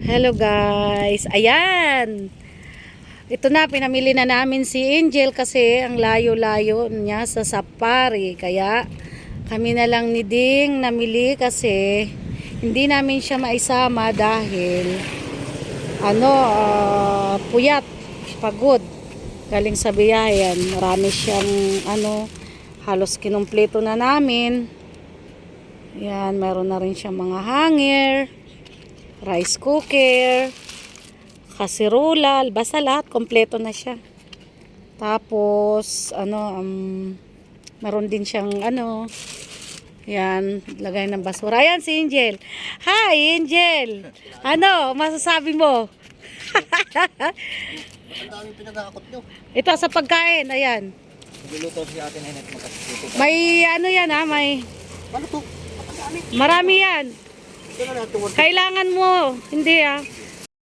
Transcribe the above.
Hello guys, ayan. Ito na, pinamili na namin si Angel kasi ang layo-layo niya sa safari. Kaya kami na lang ni Ding namili kasi hindi namin siya maisama dahil puyat, pagod. Galing sa biyahe, marami siyang halos kinumpleto na namin. Yan, meron na rin siyang mga hanger, rice cooker, kasirula, basta lahat kompleto na siya. Tapos meron din siyang yan, lagay ng basura. Ayan si Angel. Hi Angel. Ano masasabi mo? Ang daming pinagkakakot nyo. Ito sa pagkain, ayan. Magluluto si Ate Nenet magkakuluto. May yan may Ano to? marami yan. Ito na natin. Kailangan mo, hindi